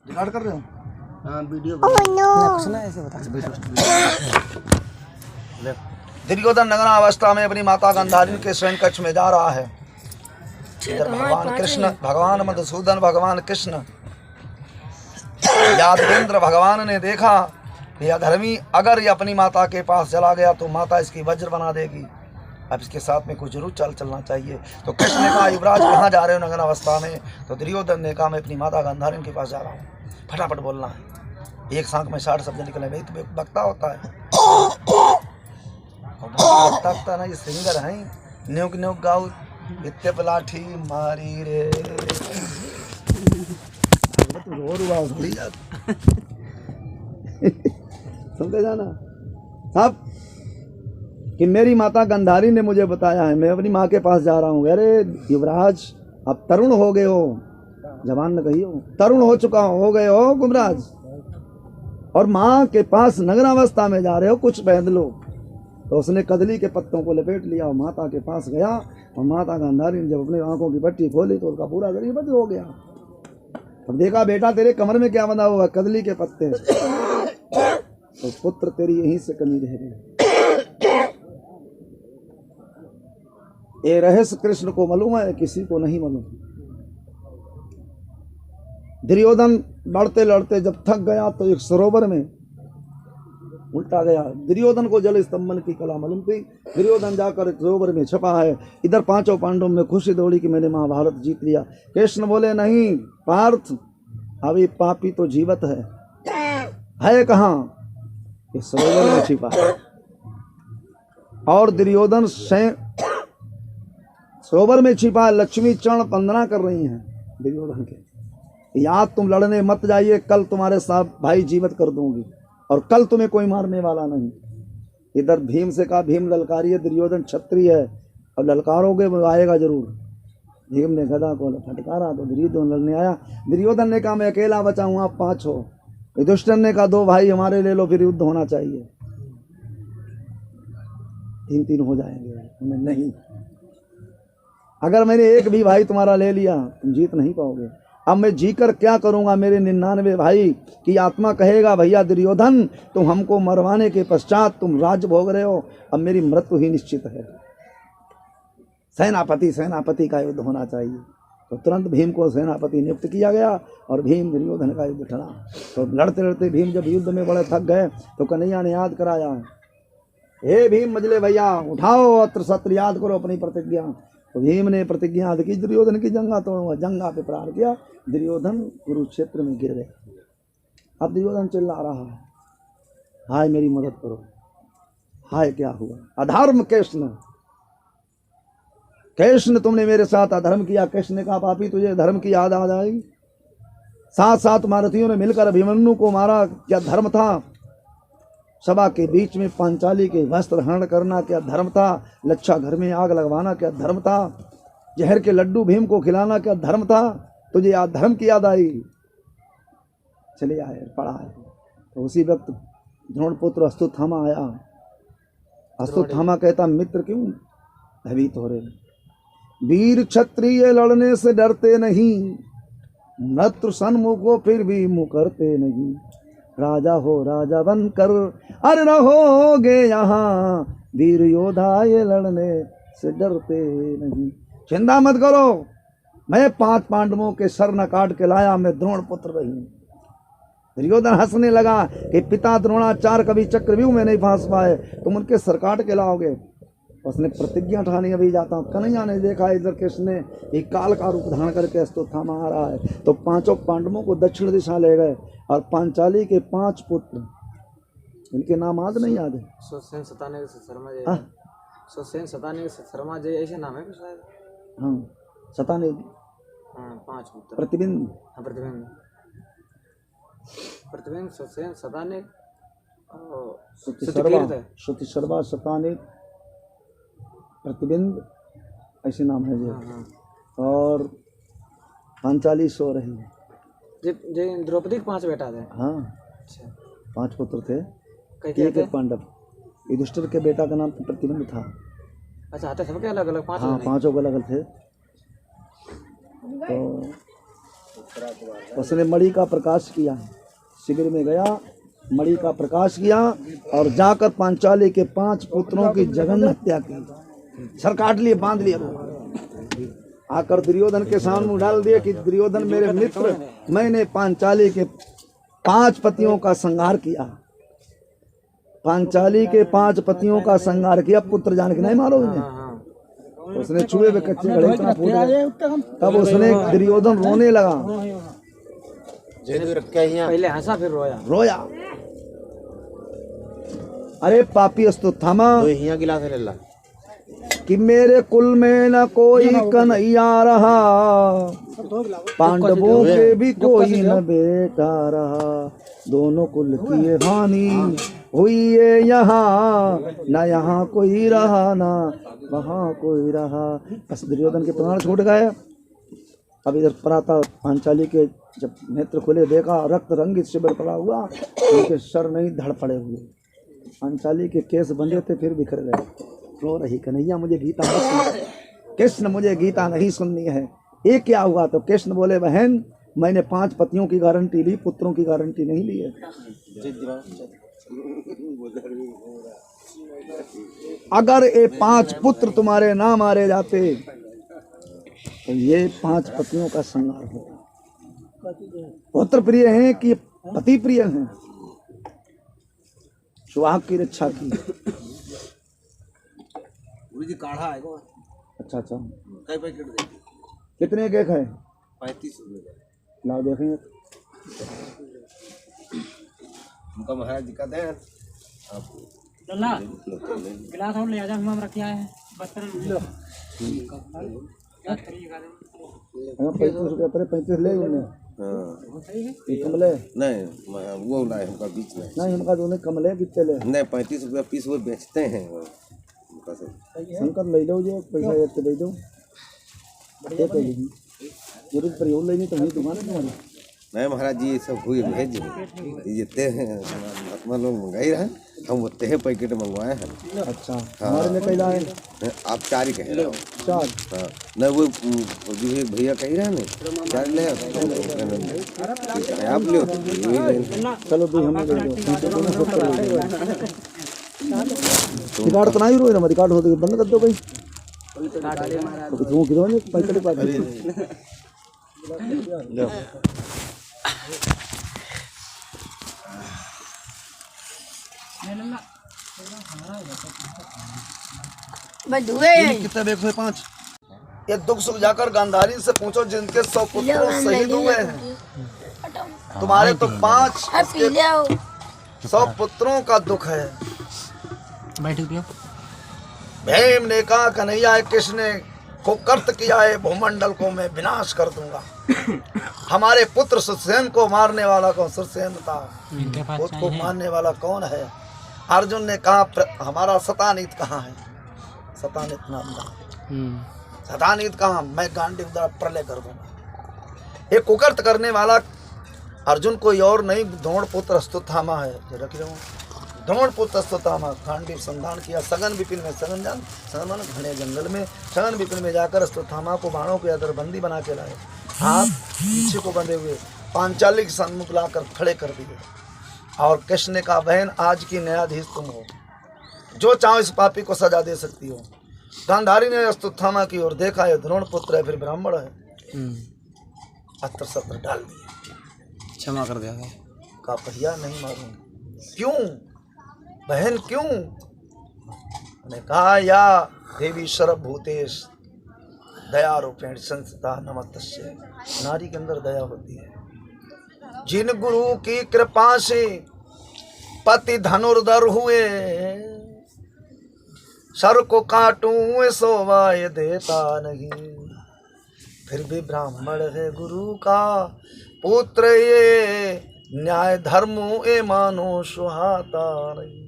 Record कर रहे हो? हाँ वीडियो कुछ ना ऐसे बता। दुर्योधन नग्नावस्था में अपनी माता गांधारी के स्वयं कक्ष में जा रहा है। इधर भगवान कृष्ण, भगवान मधुसूदन, भगवान कृष्ण, यादवेंद्र भगवान ने देखा कि अधर्मी अगर ये अपनी माता के पास चला गया तो माता इसकी वज्र बना देगी, अब इसके साथ में कुछ जरूर चलना चाहिए। तो कृष्ण ने कहा युवराज कहाँ जा रहे हो नग्न अवस्था में? तो दुर्योधन ने कहा मैं अपनी माता गांधारी के पास जा रहा हूँ। फटाफट बोलना है, एक सांख में 60 शब्द निकले। भाई तो बकता होता है, बकता होता ना, ये सिंगर है। न्योक न्योक गाओ वित्ते पलाठी मारी रे, समझे जाना साहब कि मेरी माता गंधारी ने मुझे बताया है, मैं अपनी माँ के पास जा रहा हूँ। अरे युवराज अब तरुण हो गए हो, जवान न कहियो, तरुण हो चुका हो गए हो गुमराज, और माँ के पास नग्नावस्था में जा रहे हो, कुछ पहन लो। तो उसने कदली के पत्तों को लपेट लिया और माता के पास गया, और माता गांधारी ने जब अपनी आंखों की पट्टी खोली तो उसका पूरा शरीर वज्र हो गया। अब देखा बेटा तेरे कमर में क्या बंधा हुआ? कदली के पत्ते। तो पुत्र तेरी यहीं से कमी रह गई। ये रहस्य कृष्ण को मालूम है, किसी को नहीं मालूम। दुर्योधन लड़ते लड़ते जब थक गया तो एक सरोवर में उल्टा गया। दुर्योधन को जल स्तंभन की कला मालूम थी। दुर्योधन जाकर सरोवर में छपा है। इधर पांचों पांडवों में खुशी दौड़ी कि मैंने महाभारत जीत लिया। कृष्ण बोले नहीं पार्थ, अभी पापी तो जीवित है कहाँ? इस सरोवर में छिपा है। और दुर्योधन सरोवर में छिपा, लक्ष्मी चरण वंदना कर रही हैं दुर्योधन के। याद तुम लड़ने मत जाइए, कल तुम्हारे साथ भाई जीवित कर दूंगी और कल तुम्हें कोई मारने वाला नहीं। इधर भीम से कहा भीम ललकारिए, दुर्योधन क्षत्रिय है और ललकारोगे वो आएगा जरूर। भीम ने गदा को फटकारा तो दुर्योधन लड़ने आया। दुर्योधन ने कहा मैं अकेला बचा हूँ, आप 5 हो। युधिष्ठिर ने कहा 2 भाई हमारे ले लो, फिर युद्ध होना चाहिए। 3-3 हो जाएंगे। नहीं, अगर मैंने एक भी भाई तुम्हारा ले लिया तुम जीत नहीं पाओगे। अब मैं जीकर क्या करूंगा? मेरे 99 भाई की आत्मा कहेगा भैया दुर्योधन तुम हमको मरवाने के पश्चात तुम राज्य भोग रहे हो, अब मेरी मृत्यु ही निश्चित है। सेनापति सेनापति का युद्ध होना चाहिए। तो तुरंत भीम को सेनापति नियुक्त किया गया और भीम दुर्योधन का युद्ध ठड़ा। तो लड़ते लड़ते भीम जब युद्ध में बड़े थक गए तो कन्हैया ने याद कराया, हे भीम मजले भैया उठाओ अत्र सत्र, याद करो अपनी प्रतिज्ञा। तो भीम ने प्रतिज्ञा की दुर्योधन की जंगा तोड़ूंगा। जंगा पे प्रहार किया, दुर्योधन कुरुक्षेत्र में गिर गए। अब दुर्योधन चिल्ला रहा है, हाय मेरी मदद करो, हाय क्या हुआ? अधर्म कृष्ण, कृष्ण तुमने मेरे साथ अधर्म किया। कृष्ण ने कहा पापी तुझे धर्म की याद आ जाएगी? 7 महारथियों ने मिलकर अभिमन्यु को मारा, क्या धर्म था? सभा के बीच में पांचाली के वस्त्र हरण करना क्या धर्म था? लच्छा घर में आग लगवाना क्या धर्म था? जहर के लड्डू भीम को खिलाना क्या धर्म था? तुझे याद धर्म की याद आई? चले आए, पढ़ा है। तो उसी वक्त द्रोणपुत्र अश्वत्थामा आया। अश्वत्थामा कहता मित्र क्यों भयभीत हो रहे? वीर क्षत्रिय लड़ने से डरते नहीं, मृत्यु सन्मुख हो फिर भी मुकरते नहीं। राजा हो राजा बनकर अरे रहोगे यहाँ, वीर योद्धा ये लड़ने से डरते नहीं। चिंता मत करो, मैं 5 पांडवों के सर न काट के लाया, मैं द्रोण पुत्र रही। दुर्योधन हंसने लगा कि पिता द्रोणाचार्य कभी चक्रव्यूह में नहीं फंस पाए, तुम उनके सर काट के लाओगे। उसने प्रतिज्ञा ठानी अभी जाता हूँ। कन्हैया ने देखा इधर कृष्ण ने एक काल का रूप धारण करके अश्वत्थामा आ रहा है, तो 5 पांडवों को दक्षिण दिशा ले गए और पांचाली के 5 पुत्र, इनके नाम आज नहीं याद है। सुसेन सताने शर्मा जय ऐसे नाम है शायद। हाँ सताने, 5 पुत्र। प्रतिबिंब, हाँ प्रतिबिंब सुसेन सताने श्रुति शर्मा सताने प्रतिबिंब ऐसे नाम है जो। और पांचाली सो रही है। द्रौपदी के 5 बेटा थे। हाँ अच्छा, 5 पुत्र थे। एक पांडव। युधिष्ठिर के बेटा का नाम प्रतिबिंब था। अच्छा आते सबके अलग अलग 5? हाँ 5 अलग अलग थे। तो उसने मणि का प्रकाश किया, शिविर में गया, मणि का प्रकाश किया और जाकर पांचाली के 5 पुत्रों की जघन्य हत्या की, सर काट लिए, बांध लिए। आकर दुर्योधन के सामने डाल दिए कि दुर्योधन मेरे मित्र, मैंने पांचाली के 5 पतियों का संहार किया, पांचाली के 5 पतियों का संहार किया, पुत्र जान के नहीं मारोगे। तो उसने छुए हुए कच्चे घड़े इतना फूट गए। तब उसने दुर्योधन रोने लगा, पहले हंसा फिर रोया। रोया। अरे पापी अस्तु थामा कि मेरे कुल में न कोई कन्हैया रहा, पांडवों के भी कोई न बेटा रहा, दोनों कुल की हानि हुई है यहाँ, न यहाँ कोई रहा ना वहाँ कोई रहा। बस दुर्योधन के प्राण छूट गए। अब इधर प्रातः पांचाली के जब नेत्र खुले, देखा रक्त रंगित शिविर पड़ा हुआ, उनके सर नहीं धड़ पड़े हुए, पांचाली के केस बंधे थे फिर बिखर गए। रो रही, कन्हैया मुझे गीता मत सुना, कृष्ण मुझे गीता नहीं सुननी है। ये क्या हुआ? तो कृष्ण बोले, बहन मैंने 5 पतियों की गारंटी ली, पुत्रों की गारंटी नहीं ली है। अगर ये 5 पुत्र तुम्हारे ना मारे जाते तो ये 5 पतियों का संहार होता। पुत्र प्रिय हैं कि पति प्रिय हैं? सुहाग की रक्षा की। काढ़ा है अच्छा अच्छा, कई पैकेट दे, कितने केक है? 35 रुपये। लाओ देखेंगे। उनका महाराज जी का दें गिलास और ले आजा, हम रखे आए हैं 35 रुपये पर 35 ले उन्हें। ये कमले नहीं, वो लाए हमका बीच में नहीं, उनका दोनों कमले कितने ले? नहीं, 35 रुपया पीस वो बेचते हैं वो। शंकर ले लो, जो पैसा एक दे दो, एक ले लीजिए, जरूरत पर यूँ लेनी तो वही दुकान है तुम्हारी। नहीं महाराज जी, ये सब हुई भेज जितने हैं महात्मा लोग मंगाई रहे, हम उतने हैं पैकेट मंगवाए हैं। अच्छा, हमारे लिए कई लाए? आप 4 ही कह रहे हो। 4? हाँ, नहीं वो जो एक भैया कह रहे हैं ना 4 ले आप ले, चलो दो हमें दे दो। रिकॉर्ड तो नहीं रोए ना, रिकॉर्ड होते बंद कर दो भाई। तो क्यों किधर है पैकेट पा लो। कितने बेग हुए? 5। ये दुख सुख जाकर गांधारी से पूछो, जिनके 100 पुत्र शहीद हुए हैं, तुम्हारे तो 5 100 पुत्रों का दुख है। भीम ने कहा, कन्हैया कृष्ण को कर्त किया है, भूमंडल को मैं विनाश कर दूंगा। हमारे पुत्र सुरसेन को मारने वाला कौन? सुरसेन था, उसको मारने वाला कौन है? अर्जुन ने कहा, हमारा सतानीत कहाँ है? सतानीत नाम का सतानीत कहाँ? मैं गांडीव द्वारा प्रलय कर दूंगा। एक कुकर्त करने वाला अर्जुन कोई और नहीं, द्रोण पुत्र अश्वत्थामा है। जो रख रहा हूँ, द्रोण पुत्र अश्वत्थामा गांडीव संधान किया। सघन विपिन में, सघन जान सघन घने जंगल में, सघन विपिन में जाकर अश्वत्थामा को बाणों के अंदर बंदी बना के लाए, हाथ पीछे को बंधे हुए पांचाली के सम्मुख लाकर खड़े कर दिए। और कृष्ण ने कहा, बहन आज की न्यायाधीश तुम हो, जो चाहो इस पापी को सजा दे सकती हो। गांधारी ने अश्वत्थामा की ओर देखा, है द्रोण पुत्र है, फिर ब्राह्मण है, अस्त्र शस्त्र डाल दिए, क्षमा कर दिया। कहा, भैया नहीं मारूंगा। क्यों बहन क्यों? ने कहा, या देवी सर्वभूतेश दया रूपेण संस्था नमस्तस्य। नारी के अंदर दया होती है। जिन गुरु की कृपा से पति धनुर्धर हुए, सर को काटूं सोवाय देता नहीं, फिर भी ब्राह्मण है गुरु का पुत्र, ये न्याय धर्म ए मानो सुहाता नहीं।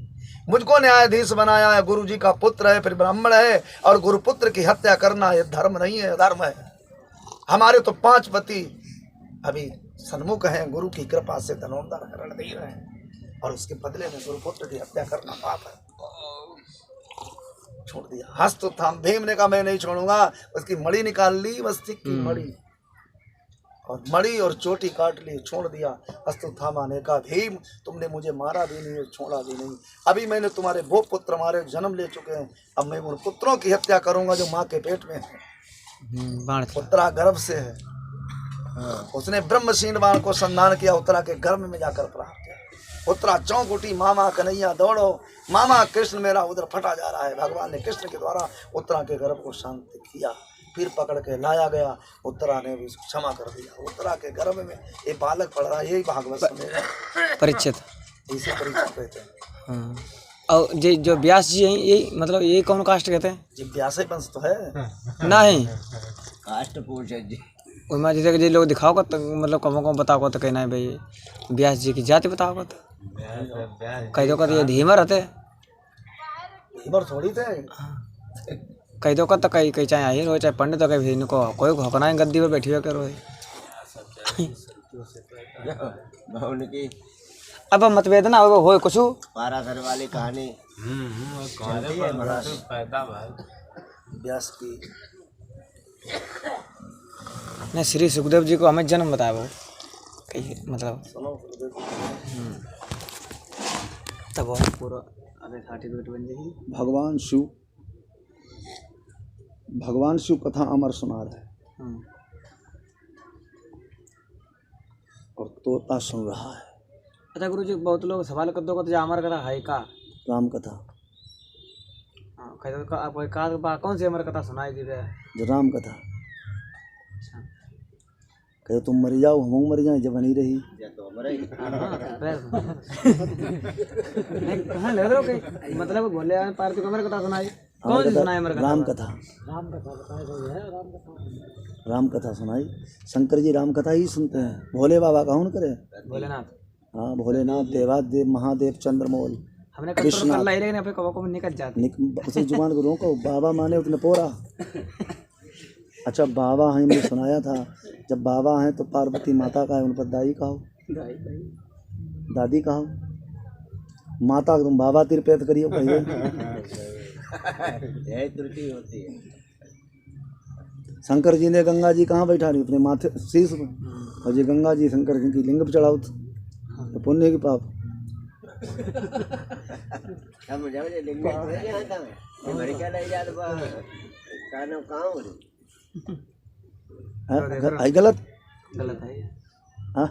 मुझको न्यायाधीश बनाया है, गुरु जी का पुत्र है, फिर ब्राह्मण है, और गुरुपुत्र की हत्या करना ये धर्म नहीं है, धर्म है। हमारे तो 5 पति अभी सन्मुख हैं, गुरु की कृपा से धनुर्धर करण दे रहे हैं, और उसके बदले में गुरुपुत्र की हत्या करना पाप है। छोड़ दिया। हंस तो था। भीम ने कहा, मैं नहीं छोड़ूंगा। उसकी मणि निकाल ली, मस्तिष्क की मणि, और मणि और चोटी काट ली, छोड़ दिया। अस्तु था माने का भीम, तुमने मुझे मारा भी नहीं और छोड़ा भी नहीं। अभी मैंने तुम्हारे वो पुत्र मारे जन्म ले चुके हैं, अब मैं उन पुत्रों की हत्या करूंगा जो माँ के पेट में है। बाण था। उत्तरा गर्भ से है। उसने ब्रह्मशीन बाण को संधान किया, उत्तरा के गर्भ में जाकर प्राप्त किया। उत्तरा चौंक उठी, मामा कन्हैया दौड़ो, मामा कृष्ण मेरा उधर फटा जा रहा है। भगवान ने कृष्ण के द्वारा उत्तरा के गर्भ को शांत किया, फिर पकड़ के लाया गया। उत्तरा ने भी उसको क्षमा कर दिया। उत्तरा के गर्भ में ये बालक पड़ रहा है, यही भागवत सुनेगा। परीक्षित। इसे परीक्षित कहते हैं। हाँ। और ये जो व्यास जी हैं, ये मतलब ये कौन कास्ट कहते हैं? जी व्यास वंश तो है। नहीं, कास्ट पूछे जी। उसमें जैसे कि लोग दिखाओगे तो मतलब कम बताओगे तो कहना है भाई व्यास जी की जाति बताओगे तो कह दो तो ये धीमा रहते, धीमर थोड़ी थे। कह दो तो कहीं कहीं चाहे आई रोए चाहे पंडित हो कहीं इनको कोई होकना है गद्दी पे बैठी हुआ करो। उनकी अब मतभेद ना हो कुछ पारा घर वाली कहानी चलती है महाराज। व्यास की नहीं, श्री सुखदेव जी को हमें जन्म बताया वो कहीं मतलब तब और पूरा अबे सर्टिफिकेट बन जाएगी। भगवान शिव कथा अमर सुना रहा है और तोता सुन रहा है। अच्छा गुरु जी, बहुत लोग सवाल कर दो तो अमर कथा है का? राम कथा। हाँ, आप कौन सी अमर कथा सुनाई दी है? जो राम कथा। कहे तुम मर जाओ हम मर जाए, जब बनी रही। कहाँ लग रहे हो मतलब बोले पार्थिव अमर कथा सुनाई, कौन सी सुनाई अमर कथा? राम कथा। राम कथा सुनाई। शंकर जी राम कथा ही सुनते हैं। भोले बाबा कौन करे? भोलेनाथ। हाँ, भोलेनाथ, देवादेव, महादेव, चंद्रमौल, हमने कंट्रोल कर लेकिन अपने कबो निकल जाते उसे जुबान को रोको। बाबा माने उतने पोरा। अच्छा, बाबा हैं, हमने सुनाया था। जब बाबा हैं तो पार्वती माता का है, उन पर दाई कहो, दादी कहो। माता तुम बाबा तिरपेत करियो कहिए। त्रुटि होती है। शंकर जी ने गंगा जी कहाँ बैठा रही? अपने माथे शीश में। और ये गंगा जी शंकर जी की लिंग पर चढ़ाओ तो पुण्य की पाप। आई गलत गलत है। हाँ,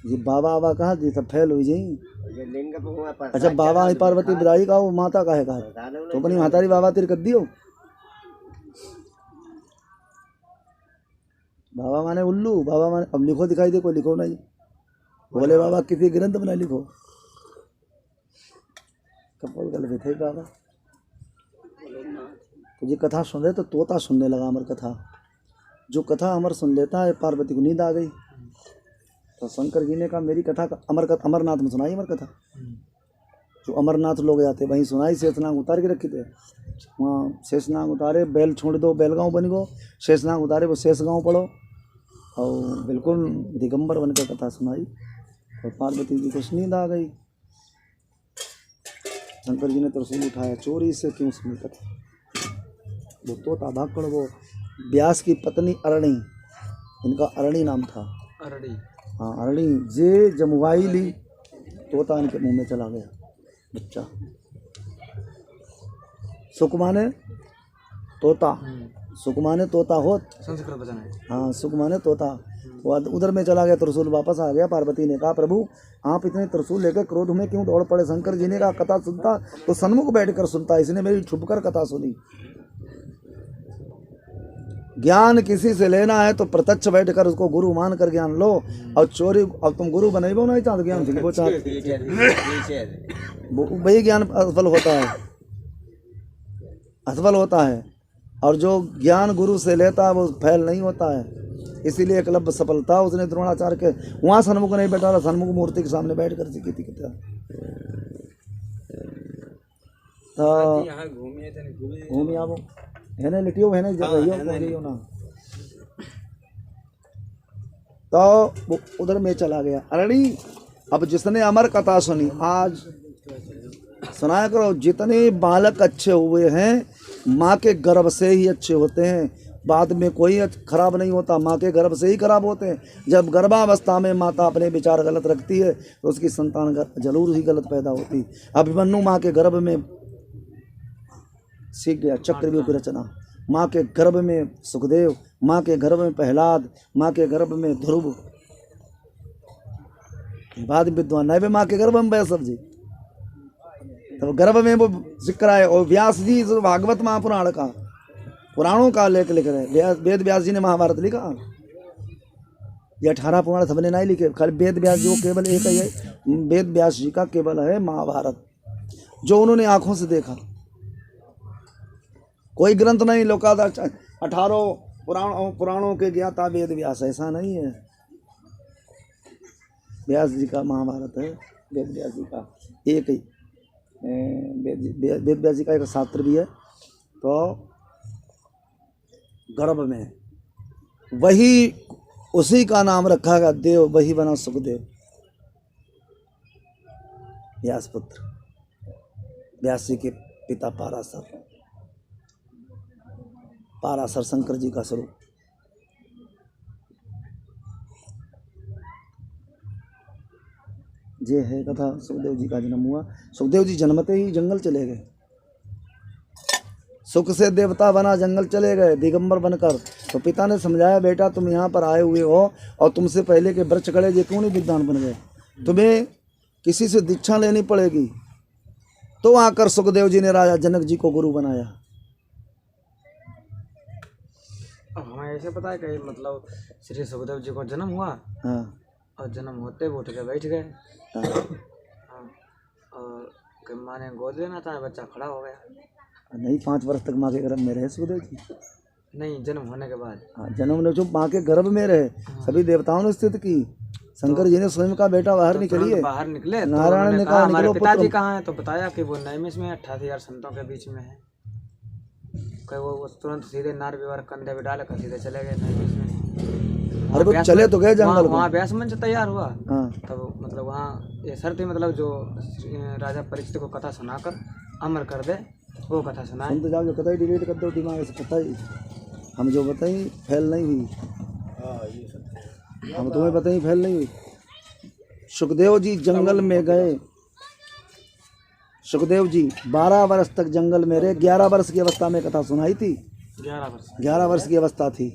ये बाबा बाबा कहा जी सब फैल हुई जी। अच्छा, बाबा है पार्वती बिदाई का, वो माता का है कहा तो अपनी मातारी बाबा तेरी कर दियो। बाबा माने उल्लू, बाबा माने अब लिखो दिखाई दे, कोई लिखो नहीं। बोले बाबा किसी ग्रंथ में ना लिखो। कपोल गल थे बाबा। तो ये कथा सुन रहे तो तोता सुनने लगा अमर कथा। जो कथा अमर सुन लेता है, पार्वती को नींद आ गई तो शंकर जी ने कहा मेरी कथा अमरनाथ में सुनाई। अमर कथा जो अमरनाथ लोग जाते वहीं सुनाई। शेषनाग उतार के रखे थे वहाँ। शेषनाग उतारे, बैल छोड़ दो, बैल गाँव बन गो। शेषनाग उतारे, वो शेष गाँव पढ़ो और बिल्कुल दिगंबर बन कर कथा सुनाई। और पार्वती जी को नींद आ गई। शंकर जी ने त्रिशूल उठाया, चोरी से क्यों सुनी कथा? वो तोता भाग कर, वो व्यास की पत्नी अरणी, इनका अरणी नाम था। अरणी। हाँ, अरणी जे जमुआई ली, तोता इनके मुंह में चला गया बच्चा। सुख माने तोता, सुख माने तोता होत। संस्कृत वचन है। हाँ, सुख माने तोता। वो उधर में चला गया, त्रिशूल वापस आ गया। पार्वती ने कहा प्रभु आप इतने त्रिशूल लेकर क्रोध में क्यों दौड़ पड़े? शंकर जी ने कहा कथा सुनता तो सन्मुख बैठकर सुनता, इसने मेरी छुपकर कथा सुनी। ज्ञान किसी से लेना है तो प्रत्यक्ष बैठकर उसको गुरु मान कर ज्ञान लो। और चोरी, अब तुम गुरु बनेबो नहीं चाहते ज्ञान से वो चाहते वही ज्ञान असफल होता है, असफल होता है। और जो ज्ञान गुरु से लेता है वो फैल नहीं होता है। इसीलिए एकलव्य सफलता उसने द्रोणाचार्य के वहाँ सन्मुख नहीं बैठा रहा, सन्मुख मूर्ति के सामने बैठ कर सीखी थी कथा। घूमी आवो है ना, लिटियो है ना, रहियो ना। तो वो उधर में चला गया अरणी। अब जिसने अमर कथा सुनी, आज सुनाया करो, जितने बालक अच्छे हुए हैं माँ के गर्भ से ही अच्छे होते हैं। बाद में कोई खराब नहीं होता, माँ के गर्भ से ही खराब होते हैं। जब गर्भावस्था में माता अपने विचार गलत रखती है तो उसकी संतान जरूर ही गलत पैदा होती। अभिमन्यु माँ के गर्भ में सीख गया चक्रव्यूह की रचना, माँ के गर्भ में सुखदेव, माँ के गर्भ में प्रहलाद, माँ के गर्भ में ध्रुव, बाद विद्वान नैवे माँ के गर्भ में वैसव जी, तो गर्भ में वो जिक्र है। और व्यास जी भागवत महापुराण का, पुराणों का लेख लिख रहे, वेद व्यास जी ने महाभारत लिखा। ये 18 पुराण सबने नहीं लिखे, खाली वेद व्यास जी को केवल एक ही है, वेद व्यास जी का केवल है महाभारत, जो उन्होंने आंखों से देखा। कोई ग्रंथ नहीं लोका 18 पुराणों के ज्ञाता वेद व्यास, ऐसा नहीं है। व्यास जी का महाभारत है, वेद व्यास जी का एक ही, वेद व्यास जी का एक शास्त्र भी है। तो गर्भ में वही, उसी का नाम रखा गया देव, वही बना सुखदेव, व्यास पुत्र, व्यास जी के पिता पाराशर, पाराशर शंकर जी का स्वरूप। ये है कथा, सुखदेव जी का जन्म हुआ। सुखदेव जी जन्मते ही जंगल चले गए, सुख से देवता बना जंगल चले गए दिगंबर बनकर। तो पिता ने समझाया, बेटा तुम यहाँ पर आए हुए हो और तुमसे पहले के वृक्ष खड़े, ये क्यों नहीं विद्वान बन गए? तुम्हें किसी से दीक्षा लेनी पड़ेगी। तो आकर सुखदेव जी ने राजा जनक जी को गुरु बनाया। अब हमें ऐसे पता है कि मतलब श्री सुखदेव जी को जन्म हुआ, हाँ, और जन्म होते वो उठ के बैठ गए, हाँ, हाँ, और कि माँ ने गोद लेना था, बच्चा खड़ा हो गया। नहीं 5 वर्ष तक माँ के गर्भ में रहे सुखदेव जी। नहीं, जन्म होने के बाद। हाँ, जन्म ने जो माँ के गर्भ में रहे, सभी देवताओं ने स्थिति की। शंकर जी ने स्वयं का बेटा बाहर निकलिए, बाहर निकले, तो नारायण उन्होंने ने कहा कहा हमारे निकलो पिताजी पुत्र। कहाँ हैं? तो बताया कि वो नैमिष में 88,000 संतों के बीच में है। कि वो तुरंत सीधे नार विवाह कंधे पे डाल कर सीधे चले गए नैमिष में। अरे वो चले तो गए जंगल को। वहाँ व्यास मंच तैयार हुआ। हाँ, तब मतलब वहाँ ये शर्त थी, मतलब जो राजा परीक्षित को कथा सुनाकर अमर कर दे, वो कथा सुनाए। सुन तो जाओ, जो कथा ही डिलीट कर दो दिमाग से, कथा ही हम जो बताई फैल नहीं हुई, हम तुम्हें बताई फैल नहीं हुई। सुखदेव जी जंगल में गए, सुखदेव जी 12 वर्ष तक जंगल में रहे। 11 वर्ष की अवस्था में कथा सुनाई थी, 11 वर्ष की अवस्था थी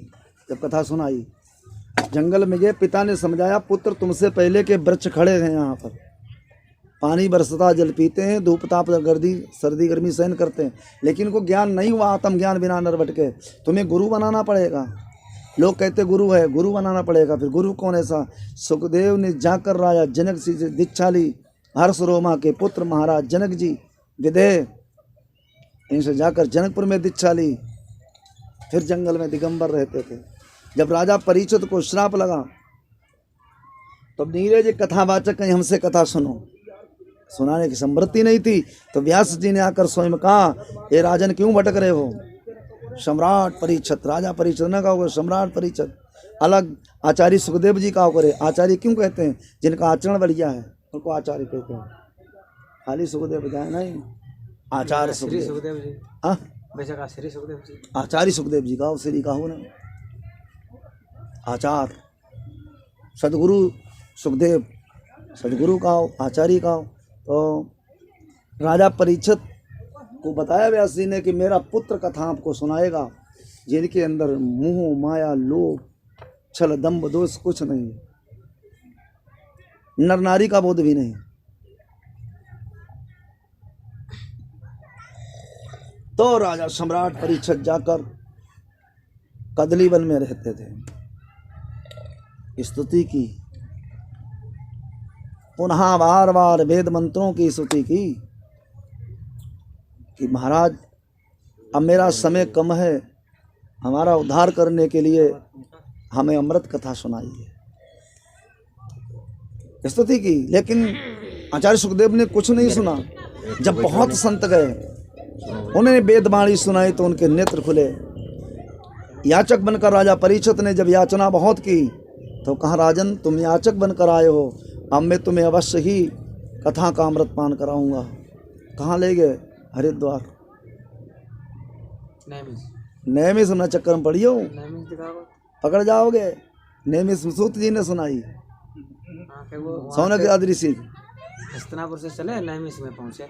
जब कथा सुनाई। जंगल में गए, पिता ने समझाया, पुत्र तुमसे पहले के वृक्ष खड़े हैं यहाँ पर, पानी बरसता जल पीते हैं, धूप ताप गर्दी सर्दी गर्मी सहन करते हैं, लेकिन को ज्ञान नहीं हुआ, आत्म ज्ञान बिना नर भटके। तुम्हें गुरु बनाना पड़ेगा। लोग कहते गुरु है, गुरु बनाना पड़ेगा। फिर गुरु कौन ऐसा? सुखदेव ने जाकर राजा जनक जी से दीक्षा ली। हर्ष रोमा के पुत्र महाराज जनक जी विदेह, इनसे जाकर जनकपुर में दीक्षा ली। फिर जंगल में दिगंबर रहते थे। जब राजा परीक्षित को श्राप लगा, तब नीरज कथावाचक कहीं हमसे कथा सुनो, सुनाने की समृद्धि नहीं थी। तो व्यास जी ने आकर स्वयं कहा, ये राजन क्यों भटक रहे हो? सम्राट परीक्षित, राजा परीक्षित न कहो, सम्राट परीक्षित। अलग आचार्य सुखदेव जी का करे। आचार्य क्यों कहते हैं? जिनका आचरण बढ़िया है उनको आचार्य कहते हैं। खाली सुखदेव जाए नहीं, आचार्य सुखदेव जी। हाँ, वैसे कहा श्री सुखदेव जी, आचार्य सुखदेव जी का, श्री का हो ना, आचार्य सदगुरु सुखदेव, सदगुरु का हो, आचार्य का हो। तो राजा परीक्षित को बताया व्यास जी ने कि मेरा पुत्र कथा आपको सुनाएगा, जिनके अंदर मोह माया लोभ छल दंभ दोष कुछ नहीं, नर नारी का बोध भी नहीं। तो राजा सम्राट परीक्षित जाकर कदली वन में रहते थे, स्तुति की, पुनः बार बार वेद मंत्रों की स्तुति की कि महाराज अब मेरा समय कम है, हमारा उद्धार करने के लिए हमें अमृत कथा सुनाइए। स्तुति की, लेकिन आचार्य सुखदेव ने कुछ नहीं सुना। जब बहुत संत गए, उन्होंने वेदवाणी सुनाई तो उनके नेत्र खुले। याचक बनकर राजा परीक्षित ने जब याचना बहुत की तो कहा, राजन तुम याचक बनकर आए हो, अब मैं तुम्हें अवश्य ही कथा का अमृत पान कराऊंगा। कहाँ ले गए? हरिद्वार। नेमिष न चक्कर में पड़ियो, नैमिष दिखाओ। पकड़ जाओगे। नेमिष सूत जी ने सुनाई, हाँ, फिर वो सौनक आदि ऋषि। हस्तिनापुर से चले नैमिष में पहुंचे।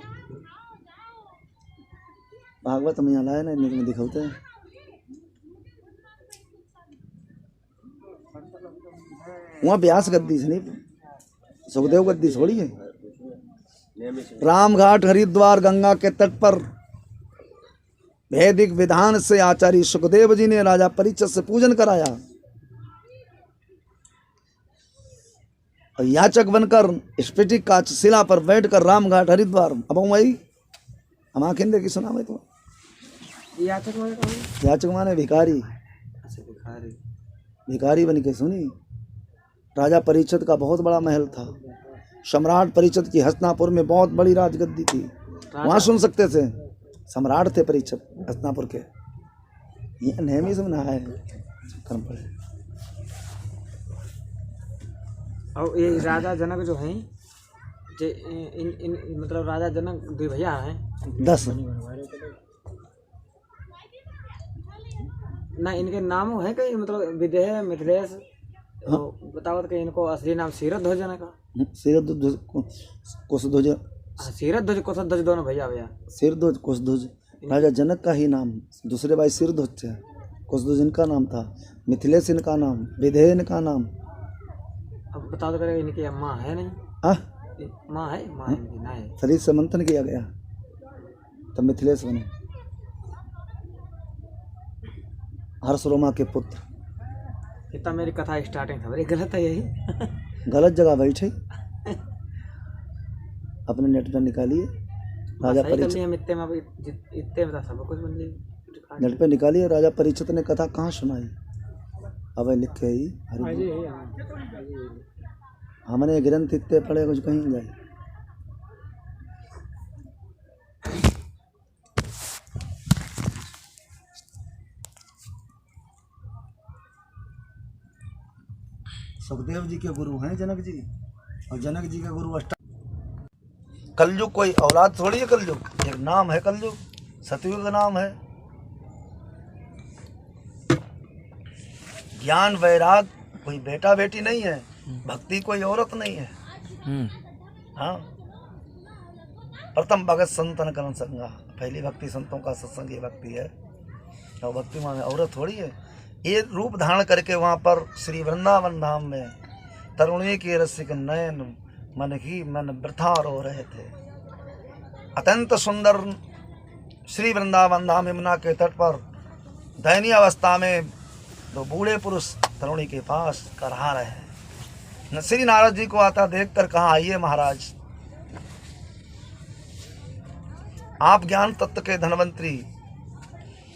भागवत में यहाँ लाए ना, इन्हें में दिखाते हैं। वहाँ व्यास गद्दी से नहीं, सुखदेव गद्दी थोड़ी है। रामघाट हरिद्वार गंगा के तट पर वैदिक विधान से आचार्य सुखदेव जी ने राजा परीक्षित से पूजन कराया और याचक बनकर स्फटिक काच शिला पर बैठकर रामघाट हरिद्वार। अब वही हम आखिर देखी सुना मैं तो। याचक माने कौन? याचक माने भिखारी, अच्छा, भिखारी। भिखारी बन के सुनी। राजा परीक्षित का बहुत बड़ा महल था। सम्राट परीक्षित की हस्तिनापुर में बहुत बड़ी राजगद्दी थी, वहां सुन सकते थे। सम्राट थे परीक्षित हस्तिनापुर के। ये नेमी से नहा है कर्म पड़े। और ये राजा जनक जो हैं, जे इन मतलब राजा जनक दो भैया हैं 10 ना, इनके नाम है कहीं मतलब विदेह मिथिलेश। तो बताओ कि इनको असली नाम सीरध्वज जनक का। सिरध्वज कुशध्वज, सीरध्वज कुशध्वज दोनों भैया भैया। सिरध्वज कुशध्वज राजा जनक का ही नाम। दूसरे भाई सिरध्वज थे, कुशध्वज इनका नाम था, मिथिलेश इनका नाम, विदेह इनका नाम। अब बताओ तो करेगा इनकी माँ है नहीं? माँ है? माँ इनकी ना है। शरीर से मंथन किया गया तब मिथिलेश बने। हर्षरोमा के पुत्र। इतना मेरी कथा स्टार्टिंग था, बड़ी गलत है यही। गलत जगह बैठे, अपने नेट पर निकालिए। राजा परीक्षित इतने में सब कुछ बन जाएगा। नेट पे निकालिए। राजा परीक्षित ने कथा कहाँ सुनाई? अब लिखे ही हमने ग्रंथ इतने पढ़े कुछ कहीं जाए। सुखदेव जी के गुरु हैं जनक जी, और जनक जी के गुरु कलयुग कोई औलाद थोड़ी है। कलयुग एक नाम है, कलयुग सतयुग का नाम है। ज्ञान वैराग कोई बेटा बेटी नहीं है, भक्ति कोई औरत नहीं है। हाँ, प्रथम भगत संतन करण संगा, पहली भक्ति संतों का सत्संग ये भक्ति है। और भक्ति माने औरत थोड़ी है। ये रूप धारण करके वहाँ पर श्री वृंदावन धाम में तरुणी के रसिक नयन मन ही मन वृथा रो रहे थे। अत्यंत सुंदर श्री वृंदावन धाम यमुना के तट पर दयनीय अवस्था में दो बूढ़े पुरुष तरुणी के पास करहा रहे हैं। श्री नारद जी को आता देखकर कहा, आइए महाराज, आप ज्ञान तत्व के धनवंतरी,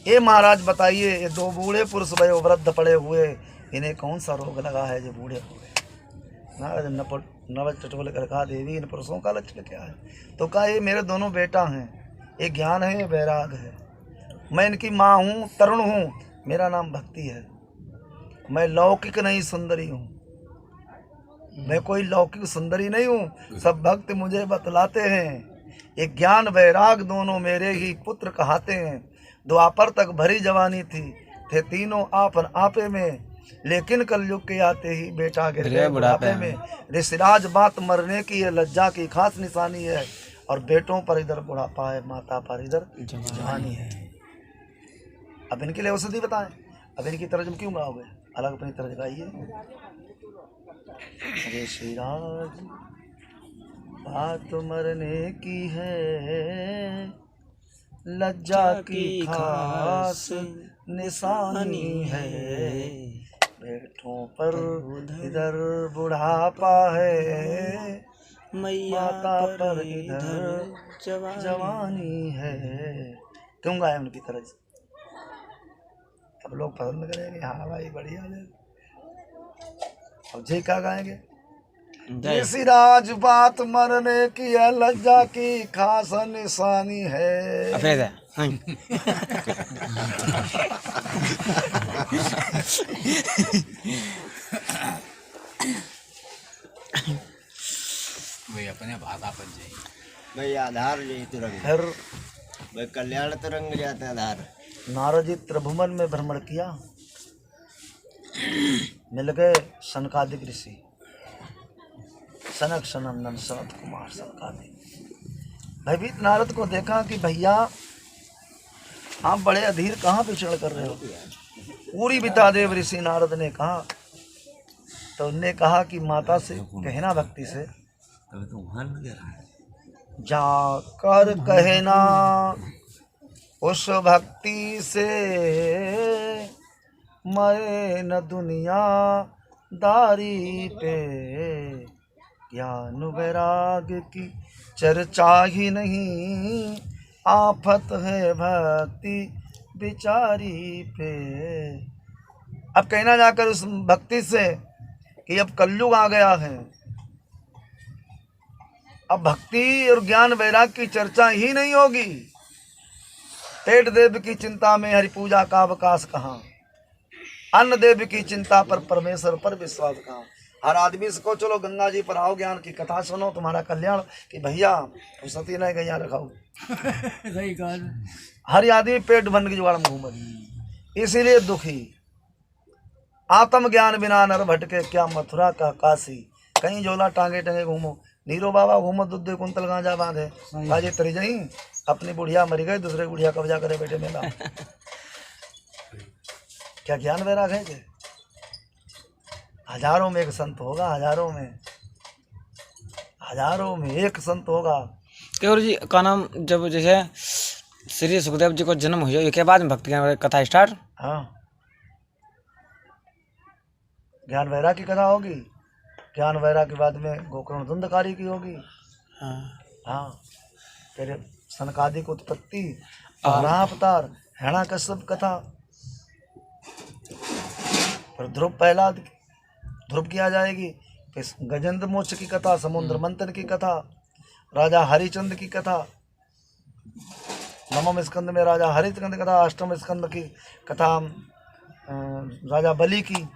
ये महाराज बताइए, ये दो बूढ़े पुरुष वयोवृद्ध पड़े हुए, इन्हें कौन सा रोग लगा है जो बूढ़े हुए? नारद नव टटोले कर कहा, देवी इन पुरुषों का लक्षण क्या है? तो कहा, ये मेरे दोनों बेटा हैं, एक ज्ञान है, ये वैराग है। मैं इनकी माँ हूँ, तरुण हूँ, मेरा नाम भक्ति है। मैं लौकिक नहीं सुंदरी हूँ, मैं कोई लौकिक सुंदरी नहीं हूँ, सब भक्त मुझे बतलाते हैं। एक ज्ञान वैराग दोनों मेरे ही पुत्र कहाते हैं। द्वापर तक भरी जवानी थी, थे तीनों आपन आपे में, लेकिन कलयुग के आते ही बेटा गिर बुढ़ापे में। ऋषिराज बात मरने की है, लज्जा की खास निशानी है, और बेटों पर इधर बुढ़ापा है, माता पर इधर जवानी है। अब इनके लिए औषधि बताएं। अब इनकी तर्जम क्यों गाओगे? अलग अपनी तर्ज गाइए। अरे ऋषिराज बात मरने की है, लज्जा की खास निशानी है, बेटों पर इधर बुढ़ापा है, माता पर इधर जवानी है। क्यों गाए उनकी तरह? अब लोग पसंद करेंगे, हाँ भाई बढ़िया है। अब जी क्या गाएंगे? ऋषिराज बात मरने की है, लज्जा की खास निशानी है। भाई अपने भाषा पर जाइए भाई आधार यही तुरंग फिर भाई कल्याण तुरंग जाता है आधार। नारद जी त्रिभुवन में भ्रमण किया, मिल गए सनकादिक ऋषि, सनक सनंदन सनत कुमार सनकादिक। भयभीत नारद को देखा कि भैया आप बड़े अधीर कहाँ विचरण कर रहे हो, पूरी बिता देव ऋषि नारद ने कहा। तो उनने कहा कि माता से कहना भक्ति से, जाकर कहना उस भक्ति से, मैं न दुनिया दारी पे, ज्ञान वैराग की चर्चा ही नहीं, आफत है भक्ति बिचारी पे। अब कहना जाकर उस भक्ति से कि अब कलयुग आ गया है, अब भक्ति और ज्ञान वैराग की चर्चा ही नहीं होगी। पेट देव की चिंता में हरि पूजा का अवकाश कहाँ, अन्न देव की चिंता पर परमेश्वर पर विश्वास कहाँ। हर आदमी को चलो गंगा जी पर आओ, ज्ञान की कथा सुनो, तुम्हारा कल्याण। कि भैया सती नहीं गैया रखाओ। सही कहा। हर आदमी पेट भरने की जुगाड़ में घूम, इसीलिए दुखी। आत्म ज्ञान बिना नर भटके, क्या मथुरा का काशी। कहीं झोला टांगे टंगे घूमो, नीरो बाबा घूमो, दूध कुंतल गांजा बांधे। बाजे तरी जाई, अपनी बुढ़िया मरी गई, दूसरे बुढ़िया कब्जा करे बैठे मेला। क्या ज्ञान वैराग है? कि हजारों में एक संत होगा, हजारों में एक संत होगा। केवल जी का नाम जब जैसे श्री सुखदेव जी को जन्म हुआ, इसके बाद में भक्ति ज्ञान कथा स्टार्ट। हाँ, ज्ञान वैराग की कथा होगी। ज्ञान वैराग के बाद में गोकर्ण धुंधकारी की होगी। हाँ, फिर सनकादिक उत्पत्ति, अवतार, हेणा कश्यप कथा, फिर ध्रुव प्रहलाद, ध्रुव किया जाएगी। फिर गजेंद्र मोक्ष की कथा, समुद्र मंथन की कथा, राजा हरिचंद्र की कथा, नवम स्कंद में राजा हरिचंद्र की कथा, अष्टम स्कंद की कथा राजा बलि की,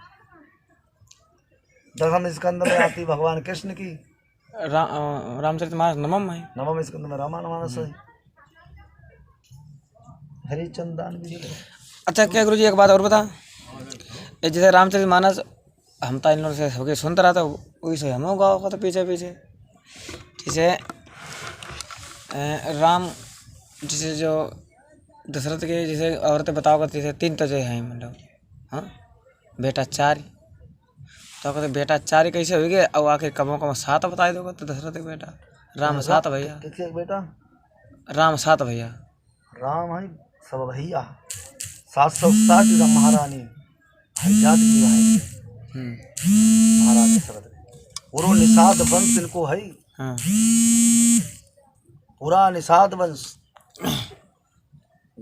दसम स्कंद में आती भगवान कृष्ण की, रामचरितमानस नवम है, नवम स्कंद में रामायण है, हरिचंदन भी। अच्छा क्या गुरु जी एक बात और बता, ये जैसे रामचरितमानस हम तो इन लोगों से होके सुनता रहा था, वही से हम गाँव का तो पीछे पीछे जैसे राम जैसे जो दशरथ के जैसे औरतें बताओ करती जैसे 3 तो जो हैं मतलब, हाँ बेटा 4, तो कहते बेटा 4 कैसे हो गए, और आखिर कमों कम 7 बता दोगे तो दशरथ के बेटा राम 7 भैया, किसके बेटा राम 7 भैया, राम है सब भैया 760 का महारानी हरिजात की भाई महाराज दशरथ, पूरा निषाद वंश इनको है। हाँ पूरा निषाद वंश,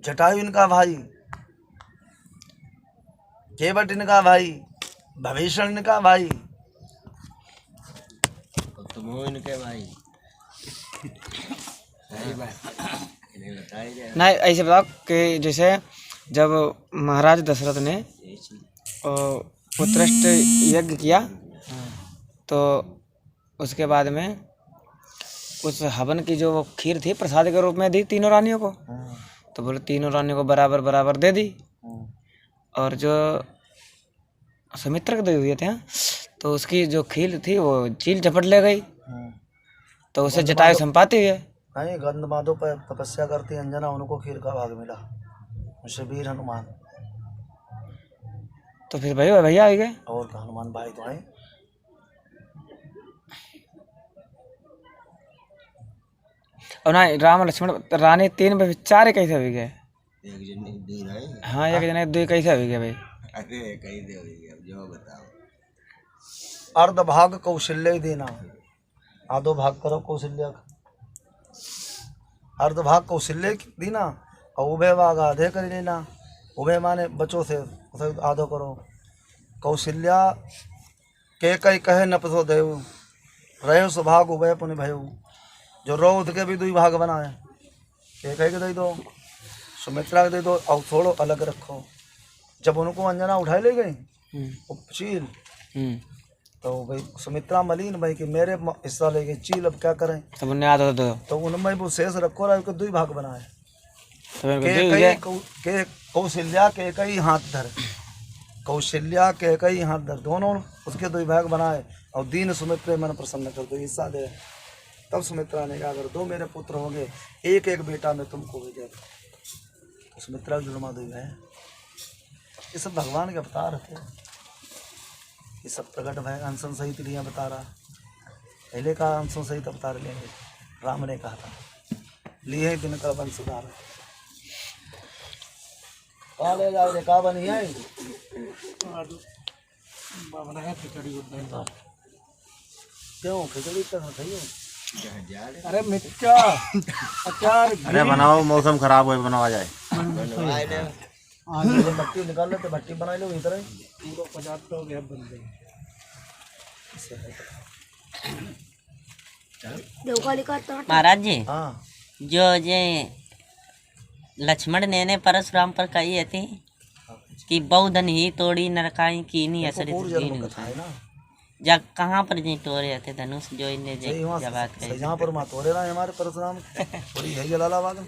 जटायु इनका भाई, केवट इनका भाई, भविष्य इनका भाई, तुम इनके भाई। नहीं ऐसे बताओ कि जैसे जब महाराज दशरथ ने उत्कृष्ट यज्ञ किया तो उसके बाद में उस हवन की जो वो खीर थी प्रसाद के रूप में दी 3 रानियों को, तो बोले 3 रानियों को बराबर बराबर दे दी, और जो सुमित्रा को दे हुए थे तो उसकी जो खीर थी वो चील झपट ले गई, तो उसे जटायु संपाती है। नहीं, गंधमादों पर तपस्या करती अंजना, उनको खीर का भाग मिला, उसे वीर हनुमान। तो फिर भैया आ गए, और हनुमान भाई तो हैं। और ना राम लक्ष्मण रानी 3 में 4 कैसे हो गए? एक जने 2 रहे। हाँ एक जने 2 कैसे हो गए भाई? अरे कहीं दे होगी, अब जो बताओ। अर्ध भाग कौशल्य ही देना, आधो भाग करो कौशल्य का, अर्ध भाग कौशल्य देना और उभय भाग आधे कर लेना। उभय माने बच्चों से आधो करो। कौशल्या के कई कहे नपसो देव, रहे सुभाग उभय पुण्य भयु। जो रौद के भी 2 भाग बनाए, के कहे के दे दो, सुमित्रा के दे दो, और थोड़ो अलग रखो। जब उनको अंजना उठाई ले गई चील, तो भाई सुमित्रा मलिन भाई कि मेरे हिस्सा ले गई चील, अब क्या करें? तब उन्हें आधा दो, तो उनमें वो शेष रखो, रहा 2 भाग बनाए। तो इनको दे दिया। के कौशल्या के कई हाथ धर, कौशल्या के कई हाथ धर, दोनों उसके दो भाग बनाए और दीन सुमित्रा मन प्रसन्न कर दो, हिस्सा दे। तब सुमित्रा ने कहा अगर दो मेरे पुत्र होंगे, एक एक बेटा मैं तुमको भी दे दूं। तो सुमित्रा की जुर्मा दुई है। ये सब भगवान के अवतार थे, ये सब प्रकट भय अनशन सहित लिया बता रहा। पहले का अनशन सहित अवतार लेंगे, राम ने कहा था लिए दिन का वन सुधार। कहाँ ले जाओ रे, कहाँ बनी है? क्यों खिचड़ी तो खाइए? अरे मिर्चा अचार अरे बनाओ, मौसम खराब हो बनावा जाए। ये भट्टी निकाल लेते, भट्टी बना लो इधर ही। पूरा 50 तो गया बंदे। महाराज जी, हाँ जो ये लक्ष्मण ने परशुराम पर कही थी कि बौद्धन ही तोड़ी नरकाई की नहीं असर पूर्व जन्म कथा है ना। जा कहाँ पर जी तोड़े थे धनुष जो इन्हें सही वहाँ जब बात कही यहाँ पर मात हो रहे ना हमारे परशुराम थोड़ी है जलालाबाद में।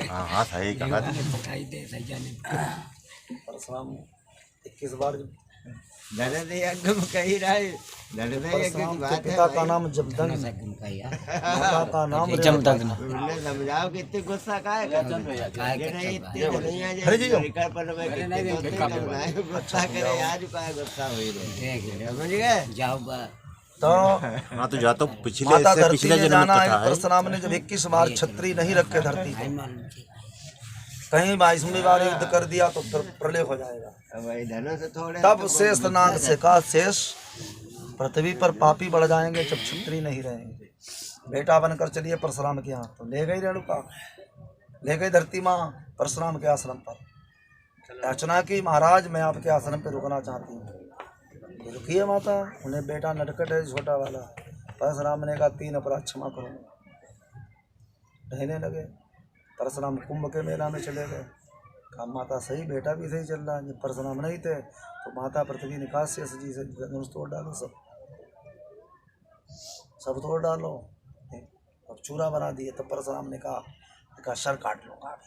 हाँ हाँ सही कहा। परशुराम 21 बार परशुराम के पिता का नाम जमदग्नि, माता का नाम जमदग्नि। समझाओ कितने गुस्सा का है अरे जी गुस्सा करे आज का गुस्सा हुई समझ गए। तो हाँ तो जा तो पिछले माता इससे धरती पिछले ने जन्म जाना कथा है। है। परशुराम ने जब 21 बार छत्री नहीं रखे धरती पे, कहीं 22वीं बार युद्ध कर दिया तो फिर प्रलय हो जाएगा। तब शेष नाग से का शेष पृथ्वी पर पापी बढ़ जाएंगे जब छत्री नहीं रहेंगे। बेटा बनकर चलिए परशुराम के यहाँ, तो ले गई रेणुका, ले गई धरती माँ परशुराम के आश्रम पर। याचना की महाराज मैं आपके आश्रम पे रुकना चाहती हूँ। रुकिए माता, उन्हें बेटा नटखट है छोटा वाला। परशुराम ने कहा 3 अपराध क्षमा करूँगा। रहने लगे। परशुराम कुंभ के मेला में चले गए। कहा माता सही बेटा भी सही चल रहा है। जब परशुराम नहीं थे तो माता पृथ्वी निकास से जी से धनुष तोड़ डालो, सब तोड़ डालो और चूरा बना दिए। तब परशुराम ने कहा सर काट लूँगा।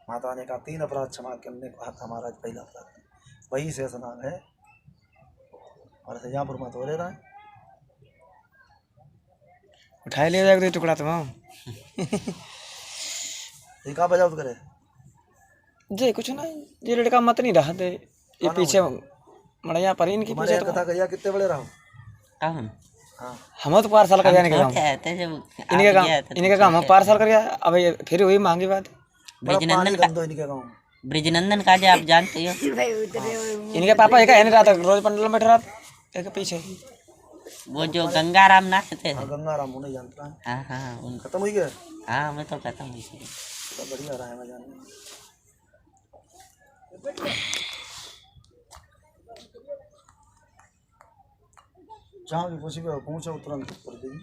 माता ने कहा 3 अपराध क्षमा के। हमने कहा था महाराज पहला अपराध वही शेषनाग है और सजापुर मत हो रहा है। उठाए ले जाएगा तो टुकड़ा तुम ये कहाँ बजाओ करे जी कुछ ना, ये लड़का मत नहीं रहा थे ये पीछे मड़िया पर इनकी तुम्हारे पीछे कथा कहिया कितने बड़े रहो। कौन हाँ हम तो 5 साल का जाने के काम थे जब इनके काम हम 5 साल कर गया। अब ये फिर वही मांगी बात। ब्रिजनंदन का दो इनके गाँव ब्रिजनंदन का जो आप जानते हो, इनके पापा एक है नहीं रहा था, रोज पंडल में बैठा रहा एक पीछे। वो जो गंगाराम नाथ थे। हाँ गंगाराम उन्हें जानता है। हाँ हाँ उनका खत्म हुई गया। हाँ मैं तो खत्म हुई थी। तो बढ़िया रहा है मैं जानने में। जहाँ भी पूछी पूछो तुरंत कर देगी।